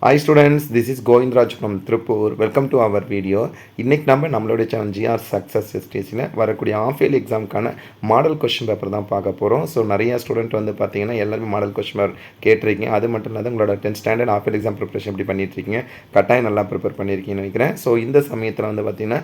Hi students, this is Govindraj from Tripur. Welcome to our video. இன்னைக்கு நம்மளுடைய channel GR success எஸ்டிஸில் வரக்கூடிய half yearly எக்ஸாமுக்கான model question paper தான் பார்க்க போகிறோம். ஸோ நிறைய ஸ்டூடெண்ட் வந்து பார்த்தீங்கன்னா எல்லாருமே மாடல் கொஸ்டின் பேப்பர் கேட்டிருக்கீங்க. அது மட்டும் இல்லாத உங்களோட 10th standard half year exam preparation எப்படி பண்ணிட்டுருக்கீங்க, கட்டாயம் நல்லா ப்ரிப்பேர் பண்ணியிருக்கீங்கன்னு நினைக்கிறேன். ஸோ இந்த சமயத்தில் வந்து பார்த்தீங்கன்னா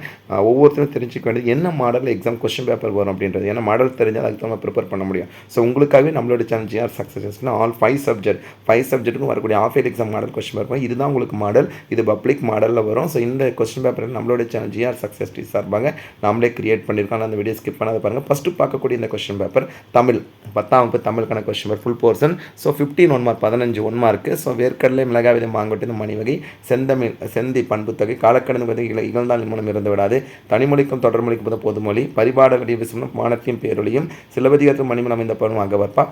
ஒவ்வொருத்தரும் தெரிஞ்சுக்க வேண்டியது என்ன மாடல் எக்ஸாம் கொஸ்டின் பேப்பர் வரும் அப்படின்றது. ஏன்னா மாடல் தெரிஞ்சால் அதுக்கு நம்ம ப்ரிப்பேர் பண்ண முடியும். ஸோ உங்களுக்காகவே நம்மளுடைய சேனல் ஜிஆர் சக்ஸஸ் எஸ்டில் ஆல் 5 சப்ஜெக்ட்டுக்கும் வரக்கூடிய half year exam model question paper இதுதான் உங்களுக்கு மாடல். இது பப்ளிக் மாடலில் வரும். ஸோ இந்த கொஸ்டின் பேப்பர் நம்மளோட சேனல் ஜிஆர் சக்ஸஸ் டி சார்பாக நம்மளே கிரியேட் பண்ணியிருக்கோம். அந்த வீடியோ ஸ்கிப் பண்ணாத பாருங்கள். ஃபஸ்ட்டு பார்க்கக்கூடிய இந்த கொஸ்டின் பேப்பர் தமிழ் 10ஆம் வகுப்பு தமிழுக்கான question paper full portion. So 15 1 mark 15 1 மார்க்கு. ஸோ வேர்க்கடலை மிளகாய் விதை மாங்கொட்டை மணிவகை செந்தமிழ் செந்தி பண்புத்தொகை காலக்கடந்து வந்து இகழ்ந்தால் மூலம் இறந்து விடாது தனிமொழிக்கும் தொடர்மொழிக்கும் பொதுமொழி பரிபாட வடிவ விசுமம் மானத்தையும் பேரொழியும் சிலபதிகாரத்தில் மணிமன் அமைந்த பருவம் அகவற்பா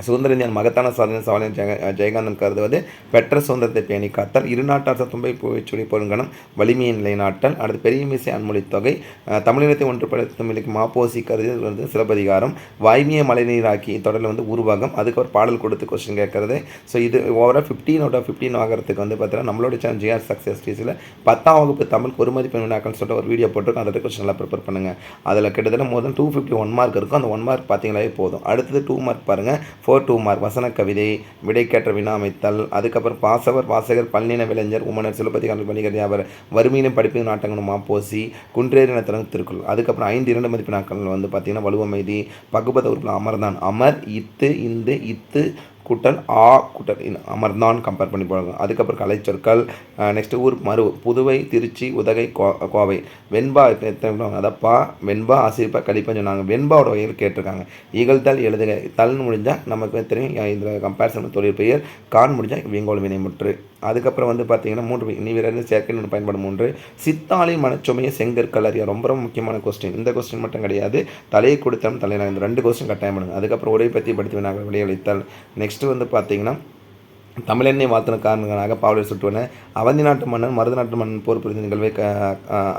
சுதந்திர இந்தியன் மகத்தான சாதனை ஜெயகாந்தன் கருதுவது பெற்ற சுதந்திரத்தை பேணி காத்தல் இருநாட்டார் தும்பை பூச்சுடி பொருங்கணம் வலிமையை நிலைநாட்டல் அடுத்து பெரிய மீசை அன்மொழி தொகை தமிழினத்தை ஒன்றுபடுத்தும் இலக்கு மாப்போசி கருது வந்து சிலப்பதிகாரம் வாய்மையை மழைநீராக்கி தொடரில் வந்து உருவாகம் அதுக்கு ஒரு பாடல் கொடுத்து கொஸ்டின் கேட்கறது. ஸோ இது ஓவரால் 15/15 ஆகிறதுக்கு வந்து பார்த்தீங்கன்னா நம்மளோட சேனல் ஜிஆர் சக்ஸஸ் டிஸில் 10ஆம் வகுப்பு தமிழ் ஒரு மதிப்பெண் வினாக்கள்னு சொல்லிட்டு ஒரு வீடியோ போட்டிருக்கோம். அதோட கொஸ்டின் நல்லா ப்ரிப்பேர் பண்ணுங்கள். அதில் கிட்டத்தட்ட மோர் தென் 251 மார்க் இருக்கும். அந்த 1 மார்க் பார்த்தீங்களாவே போதும். அடுத்தது 2 மார்க் பாருங்கள். 2 மார்க் வசன கவிதை விடைக்கேற்ற வினா அமைத்தல் அதுக்கப்புறம் பாசவர் வாசகர் பல்லின விளைஞர் உமனர் சிலப்பதிகாரம் வணிகர் அவர் வறுமையிலும் படிப்பு நாட்டங்களும் மாப்போசி குன்றேறி இனத்தலம் திருக்குறள் அதுக்கப்புறம் 5 2 மதிப்பு நாட்கள் வந்து பார்த்தீங்கன்னா வலுவமைதி பகுபத உறுப்பில் அமர்தான் அமர் இத்து இந்து இத்து கூட்டல் கூட்டல் அமர்தான் கம்பேர் பண்ணி போடுறாங்க. அதுக்கப்புறம் கலைச்சொற்கள் நெக்ஸ்ட்டு ஊர் மறு புதுவை திருச்சி உதகை கோவை வெண்பா அதப்பா வெண்பா ஆசிரியப்பா கழிப்பான்னு சொன்னாங்க. வெண்பாவோட வகையில் கேட்டிருக்காங்க. ஈகழ்த்தால் எழுதுக தல்னு முடிஞ்சால் நமக்கு தெரியும் இதில் கம்பேரிசன் தொழில் பெயர் கான் முடிஞ்சால் விங்கோல் வினைமுற்று. அதுக்கப்புறம் வந்து பார்த்தீங்கன்னா 3 நீ வீரர் செயற்கை பயன்படும் 3 சித்தாளின் மனச்சுமையை செங்கற்கள் அறிய ரொம்ப ரொம்ப முக்கியமான கொஸ்டின். இந்த கொஸ்டின் மட்டும் கிடையாது, தலையை கொடுத்தம் தலையில் இந்த 2 கொஸ்டின் கட்டாயம் பண்ணுங்க. அதுக்கப்புறம் உரை பற்றி படித்து வினாக்கள் விளையளித்தல். நெக்ஸ்ட்டு வந்து பார்த்தீங்கன்னா தமிழெண்ணை வாழ்த்தின காரணங்களாக பாவலர் சுட்டுவன அவந்தி நாட்டு மன்னன் மருத நாட்டு மன்னன் போர் புரிந்த நிகழ்வை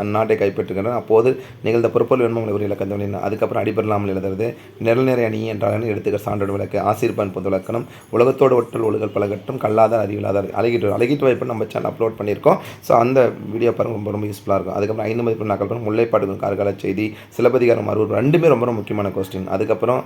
அந்நாட்டை கைப்பற்றுகின்றனர். அப்போது நிகழ்ந்த பொறுப்பொருள் வேண்மை ஒரு இலக்கணம். அதுக்கப்புறம் அடிபெறலாமல் எழுதுறது நிரல் நிறை அணி என்றால் எடுத்துக்கிற சான்றோடு விளக்கு ஆசிரியப்பான் பொது விளக்கணம் உலகத்தோடு ஒற்றல் ஒழுகல் பலகட்டும் கல்லாதார் அறிவில்லாதார் அழகிட்டு வாய்ப்பு நம்ம சேனல் அப்லோட் பண்ணியிருக்கோம். ஸோ அந்த வீடியோ பாருங்கள், ரொம்ப ரொம்ப யூஸ்ஃபுல்லாக இருக்கும். அதுக்கப்புறம் 5 மதிப்பு நாட்கள் பாருங்கள் முல்லைப்பாடு கார்கால செய்தி சிலப்பதிகாரம் மறுவர் 2 ரொம்ப ரொம்ப முக்கியமான கொஸ்டின். அதுக்கப்புறம்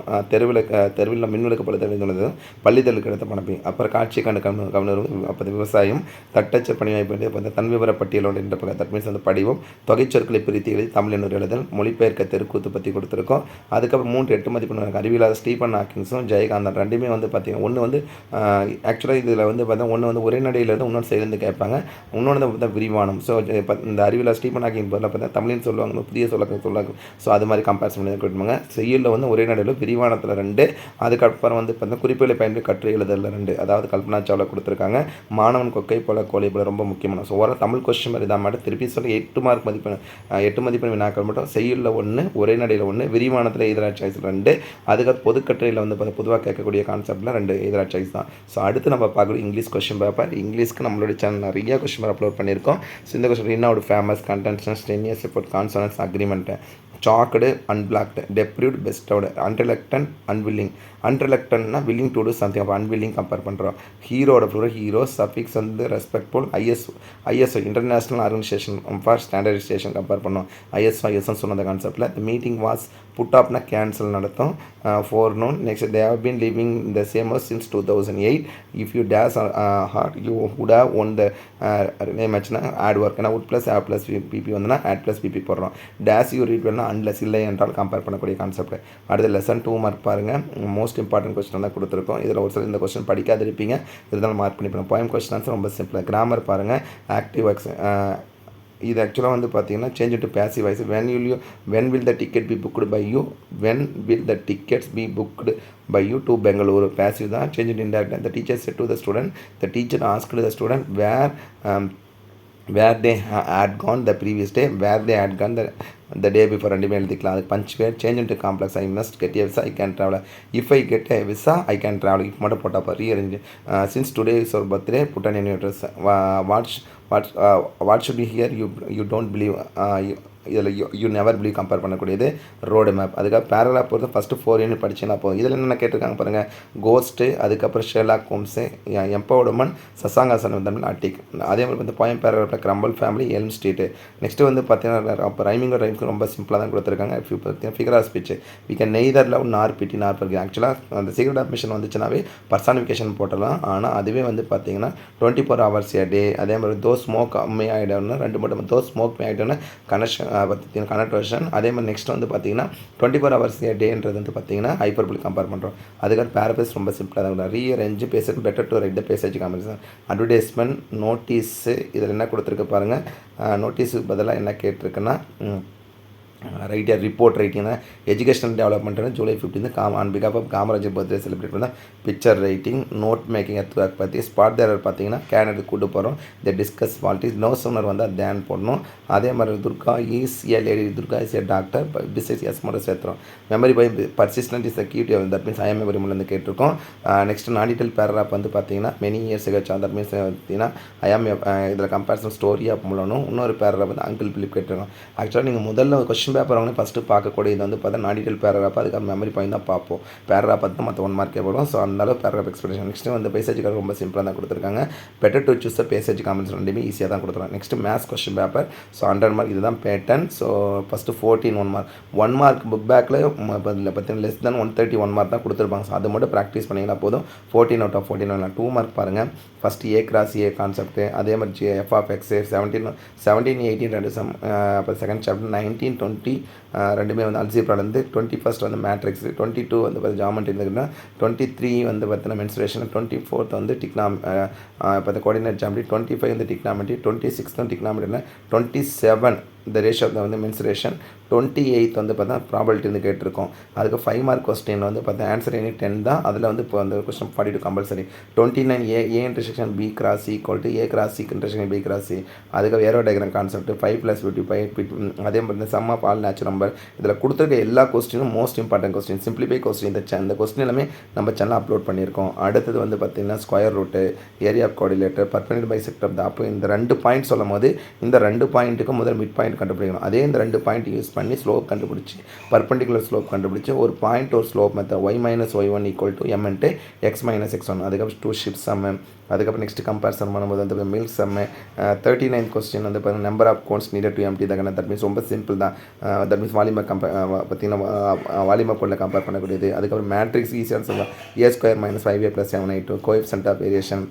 தெருவில் மின்விளக்கு பழுது பள்ளித்தலுக்கு எடுத்த பணப்பி அப்புறம் காட்சி கண்டு கவர்னர் அப்போ விவசாயம் தட்டச்ச பணிவாய்ப்பு தன் விவர பட்டியலோடு என்ற தட் மீன்ஸ் அந்த படிவம் தொகைச்சொற்களை பிரித்து எழுதி தமிழ் என்று எழுதல் மொழிபெயர்க்க தெருக்கூத்து பற்றி கொடுத்துருக்கோம். அதுக்கப்புறம் 3 8 மதிப்பு அறிவியலாளர் ஸ்டீபன் ஹாக்கிங்ஸும் ஜெயகாந்தன் 2மே வந்து பார்த்தீங்கன்னா ஒன்று வந்து ஆக்சுவலாக இதில் வந்து பார்த்தீங்கன்னா ஒன்று வந்து ஒரே நடையிலேருந்து இன்னொன்று சேர்ந்து கேட்பாங்க, இன்னொன்று வந்து விரிவானம். ஸோ இந்த அறிவியலாளர் ஸ்டீபன் ஹாக்கிங் பதில் பார்த்தீங்கன்னா தமிழ்னு சொல்லுவாங்க, புதிய சொல்லுவாங்க. ஸோ அது மாதிரி கம்பேரிசன் பண்ணி கொடுப்பாங்க. செய்யுளில் வந்து ஒரே நடையில் விரிவானத்தில் 2 அதுக்கப்புறம் வந்து பார்த்தீங்கன்னா குறிப்புகளை பயன்படுத்தி கற்று எழுதலில் 2 அதாவது கல்பனா சாவ்லா கொடுத்துருக்காங்க. மாணவன் கொக்கை போல கோலை போல ரொம்ப முக்கியமான. ஸோ ஓரளவு தமிழ் கொஸ்டின் மாதிரி தான் மட்டும் திருப்பி சொல்லி 8 மார்க் மதிப்பெண் 8 மதிப்பெண் வினாக்கள் மட்டும் செய்யுளில் 1 ஒரே நடையில் 1 விரிவானத்தில் எதிராக சாய்ஸ் 2 அதுக்கப்புறம் பொதுக்கட்டுரையில் வந்து பொதுவாக கேட்கக்கூடிய கான்செப்டில் 2 எதிராக சாய்ஸ் தான். ஸோ அடுத்து நம்ம பார்க்கக்கூடிய இங்கிலீஷ் கொஸ்டின் பேப்பர். இங்கிலீஷ்க்கு நம்மளுடைய சேனல் நிறைய கொஸ்டின் பேப்பர் அப்லோட் பண்ணியிருக்கோம். ஸோ இந்த கொஸ்டின் இன்னொரு famous contentions 10 years report consonance agreement choked unblocked டெப்ரியூட் பெஸ்டோடு அன்ரிலக்டன்ட் அன்வில்லிங் அன்ரிலக்டன்ட்னா வில்லிங் டு டூ சம்திங் அப்போ அன்வில்லிங் கம்பேர் பண்ணுறோம். ஹீரோட ப்ளூரல் ஹீரோ சஃபிக்ஸ் வந்து respectful ISO international organization for standardization compare பண்ணோம். ஐஎஸ்ஓ சொன்ன அந்த கான்செப்டில் த மீட்டிங் வாஸ் புட் ஆப்னா கேன்சல் நடத்தும் forenoon. Next they have been living the same house since 2008 if you days hard you would have one the name ஆச்சுன்னா add work ஏன்னா உட் plus ஆப் ப்ளஸ் பிபி வந்துன்னா add plus PP போடுறோம். Days you read வேணால் unless இல்லை என்றால் compare பண்ணக்கூடிய கான்செப்ட். அடுத்த லெசன் 2 மார்க் பாருங்கள். மோஸ்ட் இம்பார்ட்டன்ட் கொஸ்டின் தான் கொடுத்துருக்கோம். இதில் ஒரு சில இந்த கொஸ்டின் படிக்காத இருப்பீங்க, இருந்தாலும் மார்க் பண்ணிப்போம். போயம் கொஸ்டின் ஆன்சர் ரொம்ப சிம்பிளாக. கிராமர் பாருங்கள். ஆக்டிவ் இது ஆக்சுவலாக வந்து பார்த்தீங்கன்னா change to passive voice. when will the ticket be booked by you, when will the tickets be booked by you to Bengaluru. Passive தான். Change to indirect. the teacher said to the student, the teacher asked the student where they had gone the previous day, where they had gone the day before. 2 எழுதிக்கலாம். அதுக்கு punctuate change into complex. I must get a visa I can travel. If I get a visa I can travel. If மட்டும் போட்டாப்பா rearrange. Since today is our birthday put on new dress. What should you hear you don't believe இதில் you never believe compare பண்ணக்கூடியது road map. அதுக்காக paragraph பொறுத்து first 4 unit படிச்சுன்னா போதும். இதில் என்னென்ன கேட்டிருக்காங்க பாருங்கள், கோஸ்ட்டு, அதுக்கப்புறம் ஷெர்லாக் ஹோம்ஸு, எம்பவர்மெண்ட், சசாங்காசன் வந்து அட்டிக். அதே மாதிரி வந்து போயம் பேரகிராஃபில் crumble family, elm street. Next வந்து பார்த்தீங்கன்னா அப்போ ரைமிங் ரைம்ஸ் ரொம்ப சிம்பிளாக தான் கொடுத்துருக்காங்க. Figure of speech we can neither love nor pity nor forgive. ஆக்சுவலாக அந்த சீக்ரெட் ஆஃப் மிஷன் வந்துச்சுனாவே பர்சானிஃபிகேஷன் போட்டலாம். ஆனால் அதுவே வந்து பார்த்தீங்கன்னா 24 hours a day. அதே மாதிரி தோ ஸ்மோக் மே ஆகிடணும்னா 2 மட்டும் தோ ஸ்மோக் மே ஆகிட்டோன்னா கனெக்ஷன். அதே மாதிரி நெக்ஸ்ட் வந்து பார்த்தீங்கன்னா 24 hours a dayன்றது வந்து பார்த்தீங்கன்னா ஹைப்பர்போலி கம்பேர் பண்ணுறோம். அதுக்காக பேரபேஸ் ரொம்ப சிம்பிளாக தான் ரீஅரேஞ்ச் பேசட் better to write the passage comparison. Advertisement, notice, இதில் என்ன கொடுத்துருக்கு பாருங்கள். நோட்டீஸுக்கு பதிலாக என்ன கேட்டிருக்குன்னா ரைட்டர் ரிப்போர்ட் ரைட்டிங்னா எஜுகேஷனல் டெவலப்மெண்ட்னு ஜூலை 15 ஆன் பிகாப் ஆஃப் காமராஜர் பர்த்டே செலிப்ரேட் பண்ணால் பிக்சர் ரைட்டிங், நோட் மேக்கிங் பற்றி ஸ்பாட் தேரர் பார்த்தீங்கன்னா கேனடுக்கு கூட்டு போகிறோம். The discuss politics, no sooner வந்து தேன் போடணும். அதே மாதிரி Durga is a lady, Durga is a doctor, business S மட்டும் சேர்த்துறோம். மெமரி பை பர்சிஸ்டன்ட் இஸ் கீட்டி, தட் மீன்ஸ் ஐஎம் மெமரி மூலம் கேட்டிருக்கோம். நெக்ஸ்ட் நாடிட்டல் பேராகிராஃப் வந்து பார்த்தீங்கன்னா மெனி இயர்ஸ் கழிச்சா, தட் மீன்ஸ் பார்த்தீங்கன்னா ஐஎம் இதில் கம்பேரிசன் ஸ்டோரி ஆஃப் மூலனும். இன்னொரு பேராகிராஃப் வந்து அங்கிள் பிலிப் கேட்டிருக்கோம். ஆக்சுவலாக நீங்கள் முதல்ல கொஸ்டின் பேப்பர் வந்து ஃபஸ்ட்டு பார்க்கக்கூடியது வந்து பார்த்தா நாடிட்டல் பேராகிராஃப், அதுக்காக மெமரி பாயிண்ட் தான் பார்ப்போம். பேராகிராஃப் பார்த்து மற்ற 1 மார்க்கே வரும். ஸோ அதனால பேராகிராஃப் எக்ஸ்பிளேஷன். நெக்ஸ்ட்டு வந்து பேசேஜுக்காக ரொம்ப சிம்பிளாக தான் கொடுத்துருக்காங்க. Better to choose passage comments ரெண்டுமே ஈஸியாக தான் கொடுத்துருக்காங்க. Next maths question paper. So 100 mark இதுதான் pattern. So first 14 1 mark. 1 mark book பேக்கில் பார்த்தீங்கன்னா லெஸ் தென் 131 மார்க் தான் கொடுத்துருப்பாங்க. ஸோ அது மட்டும் ப்ராக்டிஸ் பண்ணிங்கன்னா போதும். 14 out of 14 வரலாம். 2 மார்க் பாருங்கள். First A cross A concept, அதே மாதிரி எஃப் ஆஃப் எக்ஸ் 17 18 ரெண்டு சம். அப்போ செகண்ட் சாப்டர் 19 20 ரெண்டுமே வந்து அல்ஜிப்ராலேருந்து. 21st வந்து மேட்ரிக்ஸ், 22 வந்து பார்த்து ஜாமெண்ட்ரி இருந்துக்குன்னா, 23 வந்து பார்த்தீங்கன்னா மென்சுரேஷன், 24th வந்து இப்போ கோஆர்டினேட் ஜாமெண்ட்ரி, 25 வந்து டிக்னாமெட்ரி, 26 வந்து டிக்னாமெட்ரியில், 27 இந்த ரேஷியோ வந்து மென்சுரேஷன், 28 வந்து பார்த்தா ப்ராபபிலிட்டி வந்து கேட்டிருக்கோம். அதுக்கு 5 மார்க் கொஸ்டின் வந்து பார்த்தா ஆன்சர் எனி 10 தான். அதில் வந்து இப்போ அந்த question 42 compulsory. 29 A intersection B cross equal to A cross C intersection B cross C. அதுக்கு ஏரோ டயக்ராம் கான்செப்ட் 5 + 55. அதே மாதிரி sum of all natural number. இதில் கொடுத்துருக்க எல்லா கொஸ்டினும் most important question, simplify question. இந்த கொஸ்டின் எல்லாமே நம்ம சேனல் அப்லோட் பண்ணியிருக்கோம். அடுத்தது வந்து பார்த்தீங்கன்னா square root, area of coordinator, perpendicular bisector of the. அப்போ இந்த 2 பாயிண்ட் சொல்லும் போது இந்த 2 பாயிண்ட்டுக்கு முதல் மிட் பாயிண்ட் கண்டுபிடிக்கணும். அதே இந்த 2 பாயிண்ட் யூஸ் பண்ணி ஸ்லோப் கண்டுபிடிச்சி, பர்பெண்டிகுலர் ஸ்லோப் கண்டுபிடிச்சி ஒரு பாயிண்ட் ஒரு slope method y - y1 = m × x - x1. அதுக்கப்புறம் 2 ஷிப் சம்மு. அதுக்கப்புறம் நெக்ஸ்ட் கம்பேரிசன் பண்ணும்போது வந்து மில் சம்மு. 39th கொஸ்டின் வந்து பார்த்தீங்கன்னா number of cones needed to empty the can. That means ரொம்ப சிம்பிள் தான். தட் மீன்ஸ் வால்யூமை பார்த்தீங்கன்னா வால்யூமை கோடில் கம்பேர் பண்ணக்கூடியது. அதுக்கப்புறம் மேட்ரிக்ஸ் ஈஸியாக சொல்லலாம். a² - 5a + 7a2 coefficient of variation.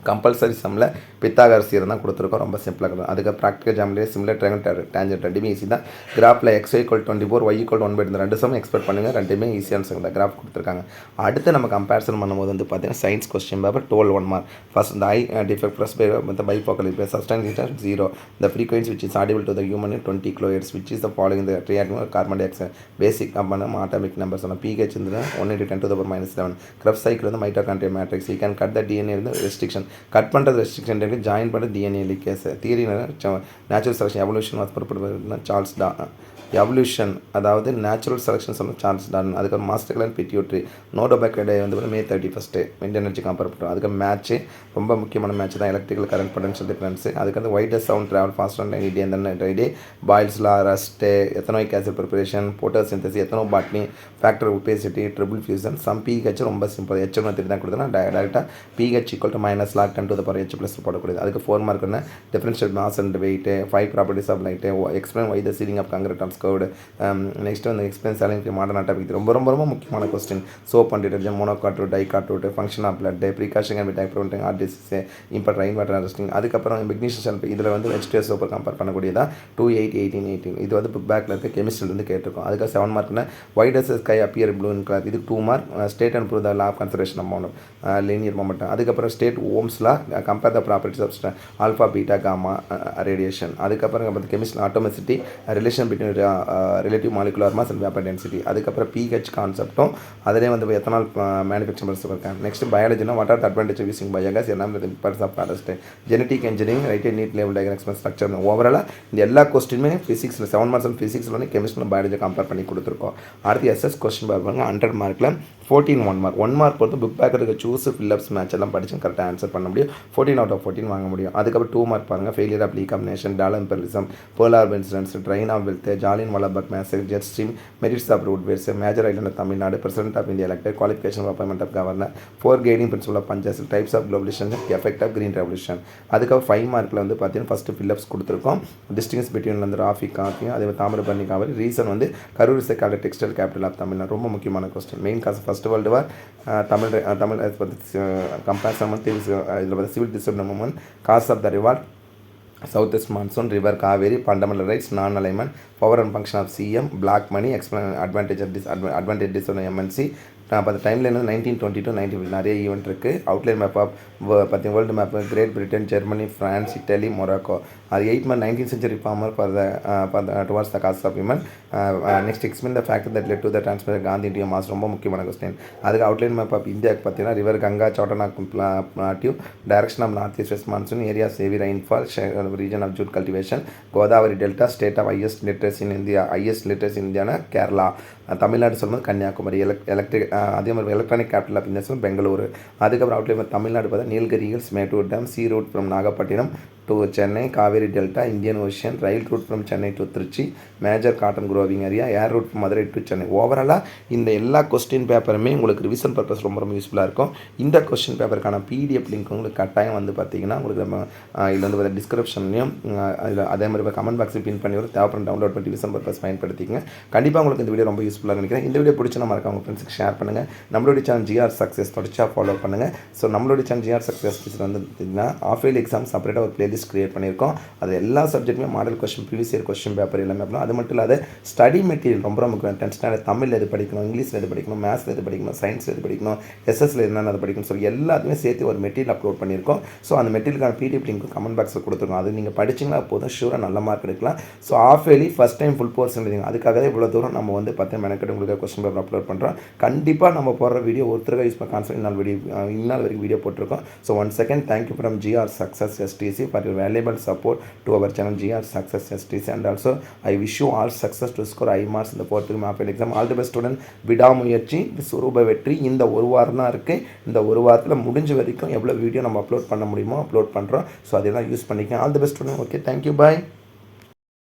Compulsory சம்மில் பித்தாகரஸ் தியரம் தான் கொடுத்துருக்கோம். ரொம்ப சிம்பிளாக இருக்கும். அதுக்கு practical geometry similar triangle tangent ரெண்டுமே ஈஸி தான். கிராஃபில் x = 24 y = 1/2 இந்த 2 சம் எக்ஸ்பெக்ட் பண்ணுங்கள். ரெண்டுமே ஈஸியான இந்த கிராஃப் கொடுத்துருக்காங்க. அடுத்து நம்ம கம்பேரிசன் பண்ணும்போது வந்து பார்த்தீங்கன்னா science question paper 12 1 mark. First இந்த ஐ டிஃபெக்ட் ப்ளஸ் மற்ற bifocal substance 0. the frequency which is audible to the human is 20 kHz, which is the following the triatomic carbon dioxide basic component atomic numbers. pH வந்து 1 × 10⁻⁷. Krebs cycle வந்து mitochondrial matrix. you can cut the DNA வந்து restriction. Cut பண்ணுறது restriction இருக்குது, join பண்ணுறது DNA ligase. Theory natural selection evolution was Charles evolution, அதாவது natural selection சொன்ன Charles Darwin. அதுக்கப்புறம் master clan pituitary. நோடோபேக்கடே வந்து May 31 விண்ட் எனர்ஜி கம்பேர் பண்ணுறோம். அதுக்கு மேட்ச்சு ரொம்ப முக்கியமான மேட்ச் தான், எலக்ட்ரிக்கல் கரண்ட் பொட்டன்ஷியல் டிஃபரன்ஸ். அதுக்கு widest sound travel fast and ID அந்த ID Boyle's law rust, ethanoic acid preparation, photosynthesis, எத்தனோ botany, factor obesity, triple fusion. Sum pH ரொம்ப சிம்பிள், H1 3 தான் கொடுத்தோன்னா டேரெக்டாக pH = -log 10⁻⁻H+ போடக்கூடியது. அதுக்கு 4 மார்க் என்ன differential mass and weight, 5 properties of light, explain why the ceiling of concrete on curved. Next வந்து explain sailing modern atopic. ரொம்ப முக்கியமான question. Soap and detergent, monocot root, dicot root, function of blood, precaution and type preventing heart disease, import rain water harvesting. அதுக்கப்புறம் magnesium sulphate. இதில் வந்து vegetable சோப்பை compare பண்ணக்கூடியதா 2 8 18 18. இது வந்து book பேக்கில் இருக்க கெமிஸ்ட்ரிலேருந்து கேட்டிருக்கோம். அதுக்காக 7 மார்க்னா why does sky appear blue in colour. இது 2 mark. State and prove the law of conservation amount linear momentum. அதுக்கப்புறம் state Ohm's law compare the properties of alpha beta gamma radiation. அதுக்கப்புறம் பார்த்து chemistry atomicity, relation between relative molecular mass and vapour density. அதுக்கப்புறம் pH கான்செப்டும் அதிலே வந்து ethanol manufacture இருக்காங்க. Next பயாலஜினா what are the advantage using biogas, எல்லாம் importance of forest, genetic engineering, right neat level diagram structure. ஓவராலாக இந்த எல்லா கொஸ்டினுமே ஃபிசிக்ஸில் 7 மார்க்ஸ் ஃபிசிக்ஸில் வந்து கெமிஸ்ட்ரியில் பயாலஜி கம்பேர் பண்ணி கொடுத்துருக்கோம். அடுத்து SS கொஸ்டின் பார்ப்பாங்க 100 மார்க்கில் 14 1 மார்க். 1 மார்க் பொறுத்து புக் பேக்கில் இருக்க சூஸ் ஃபில்லப்ஸ் மேட்ச் எல்லாம் படித்து கரெக்டாக ஆன்சர் பண்ண முடியும். 14 out of 14 வாங்க முடியும். அதுக்கப்புறம் 2 மார்க் பாருங்கள். Failure of lee combination, doll imperialism, polar incidents, drain of wealth, Jallian Walabagh massacre, jet stream, merits of roadways, major island of Tamil Nadu, president of India elected, qualification of appointment of governor, 4 guiding principle of panchayat, types of globalisation, effect of green revolution. அதுக்கப்புறம் 5 மார்க்கில் வந்து பார்த்தீங்கன்னா first fill-ups கொடுத்துருக்கோம். டிஸ்டிங்ஸ் between வந்து ராஃபி காஃபியும் அதே Thamirabarani Kaveri. Reason வந்து Karur is called textile capital of Tamil Nadu. ரொம்ப முக்கியமான question. Main cause first world war, Tamil comparison வந்து இதில் பார்த்து civil disturb movement, cause of the revolt, south west monsoon, river Kaveri, fundamental rights, non alignment, power and function of CM, black money, explain advantage this MNC. அப்போ அந்த டைமில் வந்து 1920 to 1950 நிறைய event இருக்குது. Outline map of பார்த்தீங்கன்னா world map, Great Britain, Germany, France, Italy, Morocco. அது 8 month 19th century farmer for the towards the cause of women. Next explain the factor that led to the transfer of Gandhi into a mass. ரொம்ப முக்கியமான question. அதுக்கு outline map of இந்தியாவுக்கு பார்த்தீங்கன்னா river Ganga, Chotanagpur plateau, direction of north east west monsoon, areas heavy rainfall, region of jute cultivation, Godavari delta, state of highest literacy in India. Highest literacy இந்தியானா கேரளா. தமிழ்நாடு சொல்லும்போது கன்னியாகுமரி. அதே மாதிரி electronic capital of India சொல்லும்போது பெங்களூரு. அதுக்கப்புறம் outline Tamil Nadu பார்த்தா Nilgiri hills, Mettur dam, sea route from Nagapattinam to Chennai, Kaveri Delta, Indian Ocean, rail route from Chennai to Trichy, major cotton growing area, air route from Madurai to Chennai. ஓவராலாக இந்த எல்லா question பேப்பருமே உங்களுக்கு revision purpose ரொம்ப ரொம்ப யூஸ்ஃபுல்லாக இருக்கும். இந்த கொஸ்டின் பேப்பருக்கான பிடிஎஃப் லிங்க் உங்களுக்கு கட்டாயம் வந்து பார்த்தீங்கன்னா உங்களுக்கு நம்ம இதில் வந்து டிஸ்கிரிப்ஷன்லையும் அதில் அதே மாதிரி கமெண்ட் பாக்ஸில் பின் பண்ணி ஒரு தேவைப்படும் டவுன்லோட் பண்ணி ரிவிஷன் பர்பஸ் பயன்படுத்திங்க. கண்டிப்பாக உங்களுக்கு இந்த வீடியோ ரொம்ப யூஸ்ஃபுல்லாக நினைக்கிறேன். இந்த வீடியோ பிடிச்ச நம்ம உங்கள் ஃப்ரெண்ட்ஸுக்கு ஷேர் பண்ணுங்கள். நம்மளுடைய சேனல் ஜிஆர் சக்ஸஸ் தொடர்ச்சியாக ஃபாலோ பண்ணுங்கள். ஸோ நம்மளுடைய சேனல் ஜிஆர் சக்ஸஸ் வந்து பார்த்தீங்கன்னா ஆஃப் இயர்லி எக்ஸாம் செப்பரேட்டாக ஒரு பிளேலிஸ்ட் கிரியேட் பண்ணியிருக்கோம். அது எல்லா சப்ஜெக்ட்டுமே model question, previous year question paper எல்லாமே பண்ணலாம். அது மட்டும் இல்லாத ஸ்டடி மெட்டீரியல் ரொம்ப முக்கியம். 10th standard தமிழில் எது படிக்கணும், இங்கிலீஷில் எது படிக்கணும், மேத்ஸில் எது படிக்கணும், சயின்ஸில் எது படிக்கணும், எஸ்எஸ்சில் என்னென்ன அது படிக்கணும் சொல்லி எல்லாத்தையுமே சேர்த்து ஒரு மெட்டீரியல் அப்லோட் பண்ணியிருக்கோம். ஸோ அந்த மெட்டீரியலுக்கான பிடிஎஃப் லிங்க் கமெண்ட் பாக்ஸில் கொடுத்துருக்கோம். அது நீங்கள் படிச்சிங்கன்னா போதும், ஷூராக நல்ல மார்க் எடுக்கலாம். So half yearly first time full portion எழுதிங்க. அதுக்காகவே இவ்வளோ தூரம் நம்ம வந்து 10 மெனக்கெட்டு உங்களுக்கு கொஸ்டின் பேப்பர் அப்லோட் பண்ணுறோம். கண்டிப்பாக நம்ம போடுற வீடியோ ஒருத்தருக்காக யூஸ் பண்ண கான்செப்ட் இன்னால் வரைக்கும் வீடியோ போட்டிருக்கோம். So one second thank you from GR success SDC for your valuable support to our channel GR Success STC, and also I wish you all success to score high marks in the 4th MAPL exam. All the best student. விடாமுயற்சி சுரூப வெற்றி. இந்த ஒரு வாரம் தான் இருக்குது. இந்த ஒரு வாரத்தில் முடிஞ்ச வரைக்கும் எவ்வளோ வீடியோ நம்ம அப்லோட் பண்ண முடியுமோ அப்லோட் பண்ணுறோம். ஸோ அதெல்லாம் யூஸ் பண்ணிக்கலாம். All the best student. Okay, thank you, bye.